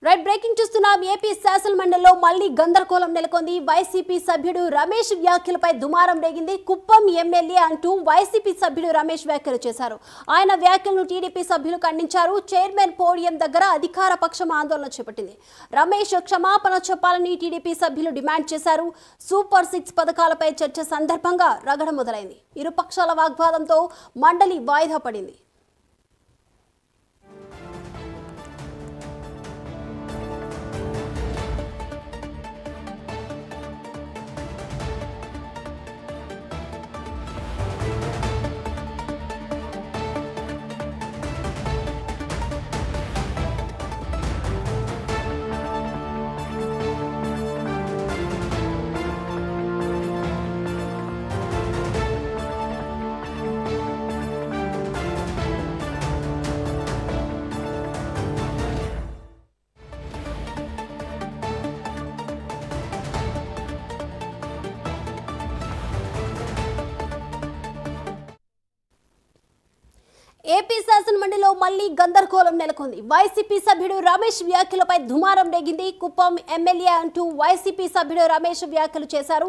Right breaking చూస్తున్నాం. AP శాసన మండలిలో మళ్లీ గందరగోళం నెలకొంది. వైసీపీ సభ్యుడు రమేష్ వ్యాఖ్యలపై దుమారం రేగింది. కుప్పం ఎమ్మెల్యే అంటూ వైసీపీ సభ్యుడు రమేష్ వ్యాఖ్యలు చేశారు. ఆయన వ్యాఖ్యలను టీడీపీ సభ్యులు ఖండించారు. చైర్మన్ పోడియం దగ్గర అధికార పక్షం ఆందోళన చేపట్టింది. రమేష్ క్షమాపణ చెప్పాలని టీడీపీ సభ్యులు డిమాండ్ చేశారు. సూపర్ 6 పథకాలపై చర్చ సందర్భంగా రగడ మొదలైంది. ఇరుపక్షాల వాగ్వాదంతో మండలి వాయిదా పడింది. ఏపీ శాసన మండలిలో మళ్లీ గందరగోళం నెలకొంది. వైసీపీ సభ్యుడు రమేష్ వ్యాఖ్యలపై దుమారం రేగింది. కుప్పం ఎమ్మెల్యే అంటూ వైసీపీ సభ్యుడు రమేష్ వ్యాఖ్యలు చేశారు.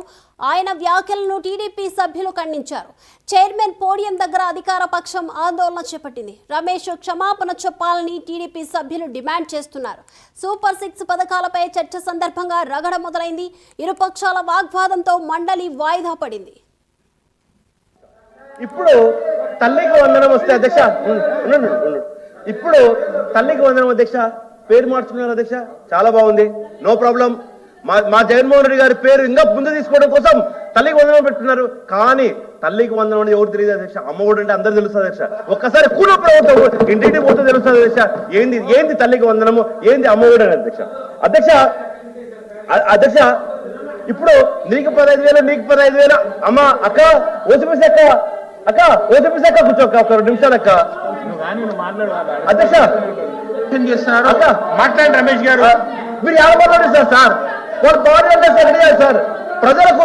ఆయన వ్యాఖ్యలను టీడీపీ సభ్యులు ఖండించారు. చైర్మన్ పోడియం దగ్గర అధికార పక్షం ఆందోళన చేపట్టింది. రమేష్ క్షమాపణ చెప్పాలని టీడీపీ సభ్యులు డిమాండ్ చేస్తున్నారు. సూపర్ 6 పథకాలపై చర్చ సందర్భంగా రగడ మొదలైంది. ఇరుపక్షాల వాగ్వాదంతో మండలి వాయిదా పడింది. ఇప్పుడు తల్లికి వందనం వస్తే అధ్యక్ష ఇప్పుడు తల్లికి వందనం అధ్యక్ష పేరు మార్చుకున్నారు అధ్యక్ష, చాలా బాగుంది, నో ప్రాబ్లం. మా జగన్మోహన్ రెడ్డి గారి పేరు ఇంకా ముందు తీసుకోవడం కోసం తల్లికి వందనం పెట్టుకున్నారు. కానీ తల్లికి వందనం అనేది ఎవరు తెలియదు అధ్యక్ష. అమ్మఒడి అంటే అందరు తెలుస్తుంది అధ్యక్ష. ఒక్కసారి కూడా ప్రభుత్వం ఇంటింటి పోతే తెలుస్తుంది అధ్యక్ష. ఏంది తల్లికి వందనము, ఏంది అమ్మఒడి అని అధ్యక్ష. ఇప్పుడు నీకు 15,000 నీకు 15,000 అమ్మ అక్క ఓసిపిసి అక్క ఓసిపిసి అక్క కూర్చోక్క ఒక 2 నిమిషాలు అక్క అధ్యక్ష చేస్తున్నారు అక్క మాట్లాడండి రమేష్ గారు. మీరు ఎలా మాట్లాడిస్తారు సార్? వాళ్ళు బాగా సార్ ప్రజలకు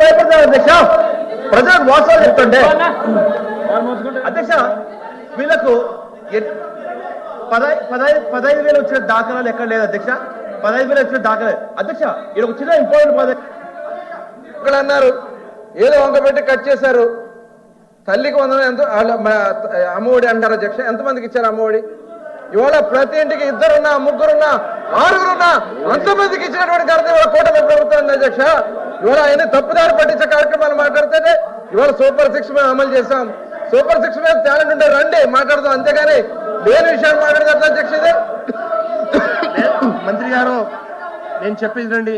భయపడతారు అధ్యక్ష. ప్రజలకు మోసాలు చెప్తుండే అధ్యక్ష. వీళ్ళకు 15,000 వచ్చిన దాఖలాలు ఎక్కడ లేదు అధ్యక్ష. 15,000 వచ్చిన దాఖలే అధ్యక్ష. ఇది ఒక చిన్న ఇంపార్టెంట్ పదవి ఇక్కడ అన్నారు, ఏదో వంక పెట్టి కట్ చేశారు. తల్లికి వందనం ఎంతో అమ్మఒడి అంటారు అధ్యక్ష. ఎంతమందికి ఇచ్చారు అమ్మఒడి? ఇవాళ ప్రతి ఇంటికి 2 3 6 అంతమందికి ఇచ్చినటువంటి ఘనత ఇవాళ కూటమి ప్రభుత్వం ఉంది అధ్యక్ష. ఇవాళ ఆయన తప్పుదారి పట్టించే కార్యక్రమాలు మాట్లాడితే ఇవాళ సూపర్ 6 మేము అమలు చేశాం. సూపర్ 6 మీద టాలెంట్ ఉంటే రండి మాట్లాడదాం, అంతేగాని లేని విషయాలు మాట్లాడతారు అధ్యక్ష. ఇదే మంత్రి గారు నేను చెప్పేది రండి.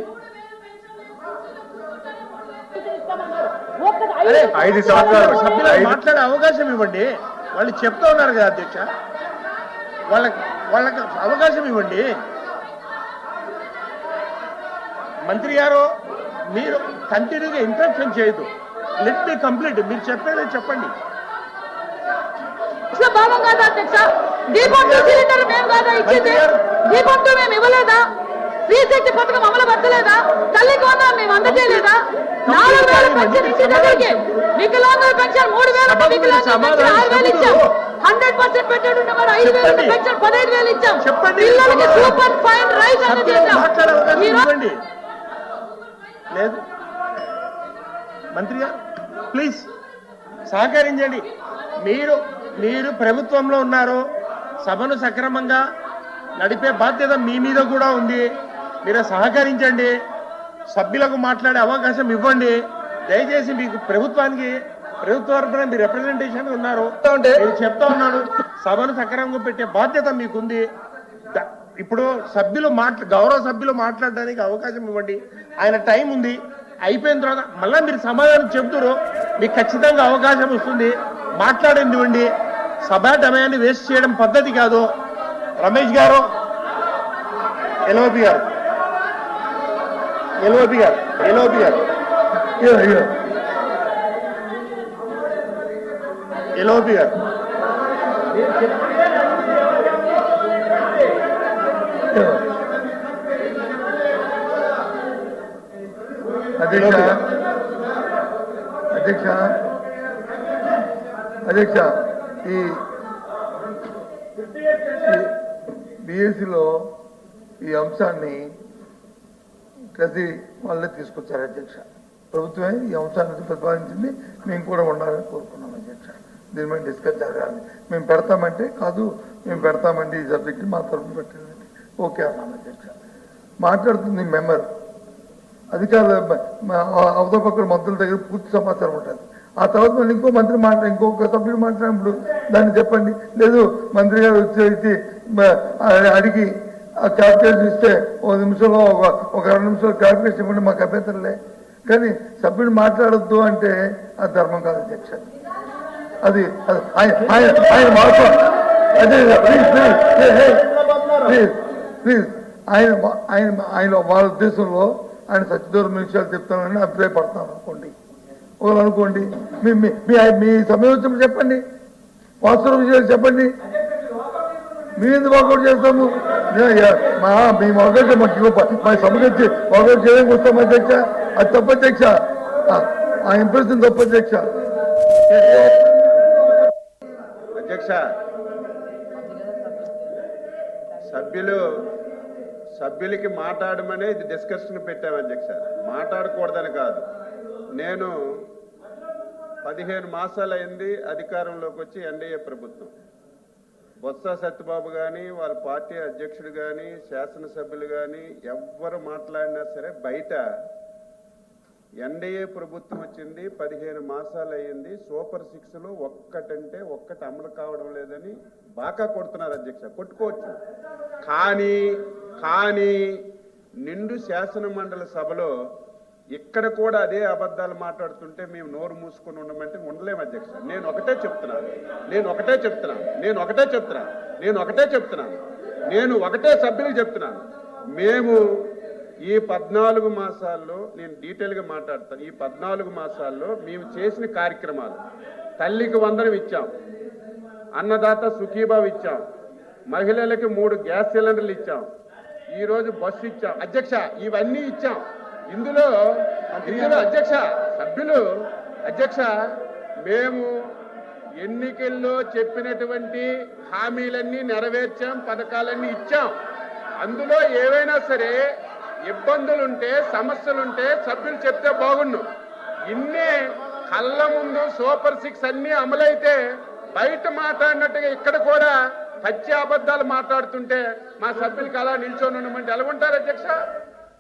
5 సంవత్సరాలు సభ్యులకు మాట్లాడే అవకాశం ఇవ్వండి. వాళ్ళు చెప్తా ఉన్నారు కదా అధ్యక్ష, వాళ్ళకి అవకాశం ఇవ్వండి. మంత్రి గారు మీరు కంటిన్యూగా ఇంటరప్షన్ చేయొద్దు. Let me complete. మీరు చెప్పేది చెప్పండి. భావం కాదా అధ్యక్ష? దీపం 2 సిలిండర్ మేము కాదా ఇచ్చింది? దీపం 2 మేము ఇవ్వలేదా? శ్రీశక్తి పథకం అమలు పరచలేదా? తల్లికి వందనం మేము అందజేయలేదా? 4,000 పెన్షన్ ఇంటి దగ్గరికి, వికలాంగుల పెన్షన్ 3,000, వికలాంగుల పెన్షన్ 6,000 ఇచ్చాం. 100% పెట్టాడు ఉన్నవాడు 5,000 పెన్షన్ 15,000 ఇచ్చాం. పిల్లలకి సూపర్ ఫైన్ రైస్ అందజేసాం. లేదు మంత్రి గారు ప్లీజ్ సహకరించండి. మీరు ప్రభుత్వంలో ఉన్నారు, సభను సక్రమంగా నడిపే బాధ్యత మీ మీద కూడా ఉంది. మీరు సహకరించండి, సభ్యులకు మాట్లాడే అవకాశం ఇవ్వండి దయచేసి. మీకు ప్రభుత్వం తరఫున మీరు రిప్రజెంటేషన్ ఉన్నారు, నేను చెప్తా ఉన్నాను, సభను సక్రమంగా పెట్టే బాధ్యత మీకుంది. ఇప్పుడు గౌరవ సభ్యులు మాట్లాడడానికి అవకాశం ఇవ్వండి. ఆయన టైం ఉంది, అయిపోయిన తర్వాత మళ్ళీ మీరు సమాధానం చెబుతారు, మీకు ఖచ్చితంగా అవకాశం వస్తుంది. మాట్లాడండి. సభా సమయాన్ని వేస్ట్ చేయడం పద్ధతి కాదు. రమేష్ గారు, ఎల్ఓపి గారు అధ్యక్ష బీఎస్సీలో ఈ అంశాన్ని ప్రతి వాళ్ళే తీసుకొచ్చారు అధ్యక్ష. ప్రభుత్వమే ఈ అంశాన్ని ప్రతిపాదించింది, మేము కూడా ఉండాలని కోరుకున్నాం అధ్యక్ష. దీని మీద డిస్కస్ జరగాలి. మేము పెడతామంటే కాదు, మేము పెడతామండి ఈ సబ్జెక్ట్ మా తరఫున పెట్టండి, ఓకే అన్నాను అధ్యక్ష. మాట్లాడుతుంది మెంబర్, అధికారుల అవతల పక్కన మంత్రుల దగ్గర పూర్తి సమాచారం ఉంటుంది. ఆ తర్వాత మళ్ళీ ఇంకో మంత్రి ఇంకొక సభ్యుడు మాట్లాడినప్పుడు దాన్ని చెప్పండి. లేదు మంత్రి గారు వచ్చి అడిగి ఆ క్యాల్కులేషన్ ఇస్తే 1 నిమిషంలో ఒక 2 నిమిషాలు క్యాల్కులేషన్ ఇవ్వండి, మాకు అభ్యంతరలే. కానీ సభ్యుడు మాట్లాడొద్దు అంటే అది ధర్మం కాదు అధ్యక్ష. అది ఆయన మార్పు. అదే ప్లీజ్ ఆయన వాళ్ళ ఉద్దేశంలో ఆయన సత్యదూరం విషయాలు చెప్తానని అభిప్రాయపడతాను అనుకోండి. ఒకరు అనుకోండి, మీ సమయం వచ్చినప్పుడు చెప్పండి, వాస్తవ విషయాలు చెప్పండి. మీ ఎందుకు వాకౌట్ చేస్తాము? మేము వాకౌట్ మా సమస్య వాకౌట్ చేయడానికి వస్తాం అధ్యక్ష. అది తప్ప అధ్యక్ష, ఆ ఇంప్రెషన్ తప్ప అధ్యక్ష. అధ్యక్ష, సభ్యులకి మాట్లాడమని ఇది డిస్కషన్ పెట్టాము అధ్యక్ష, మాట్లాడకూడదని కాదు. నేను 15 మాసాలు అయింది అధికారంలోకి వచ్చి ఎన్డీఏ ప్రభుత్వం. బొత్స సత్యబాబు కానీ వాళ్ళ పార్టీ అధ్యక్షుడు కానీ శాసనసభ్యులు కానీ ఎవ్వరు మాట్లాడినా సరే బయట ఎన్డీఏ ప్రభుత్వం వచ్చింది 15 మాసాలు అయ్యింది, సూపర్ 6లో ఒక్కటంటే ఒక్కటి అమలు కావడం లేదని బాగా కొడుతున్నారు అధ్యక్ష. కొట్టుకోవచ్చు, కానీ నిండు శాసన మండలి సభలో ఇక్కడ కూడా అదే అబద్ధాలు మాట్లాడుతుంటే మేము నోరు మూసుకొని ఉండమంటే ఉండలేము అధ్యక్ష. నేను ఒకటే సభ్యులకు చెప్తున్నాను. మేము ఈ 14 మాసాల్లో, నేను డీటెయిల్గా మాట్లాడతాను, ఈ 14 మాసాల్లో మేము చేసిన కార్యక్రమాలు, తల్లికి వందనం ఇచ్చాం, అన్నదాత సుఖీభావ్ ఇచ్చాం, మహిళలకి 3 గ్యాస్ సిలిండర్లు ఇచ్చాం, ఈరోజు బస్సు ఇచ్చాం అధ్యక్ష, ఇవన్నీ ఇచ్చాం. ఇందులో అధ్యక్ష సభ్యులు అధ్యక్ష మేము ఎన్నికల్లో చెప్పినటువంటి హామీలన్నీ నెరవేర్చాం, పథకాలన్నీ ఇచ్చాం. అందులో ఏవైనా సరే ఇబ్బందులుంటే సమస్యలుంటే సభ్యులు చెప్తే బాగుండు. ఇన్నే కళ్ళ ముందు సూపర్ 6 అన్నీ అమలైతే బయట మాట్లాడినట్టుగా ఇక్కడ కూడా పచ్చి అబద్ధాలు మాట్లాడుతుంటే మా సభ్యులకి అలా నిల్చొని ఉండమంటే ఎలా ఉంటారు అధ్యక్ష?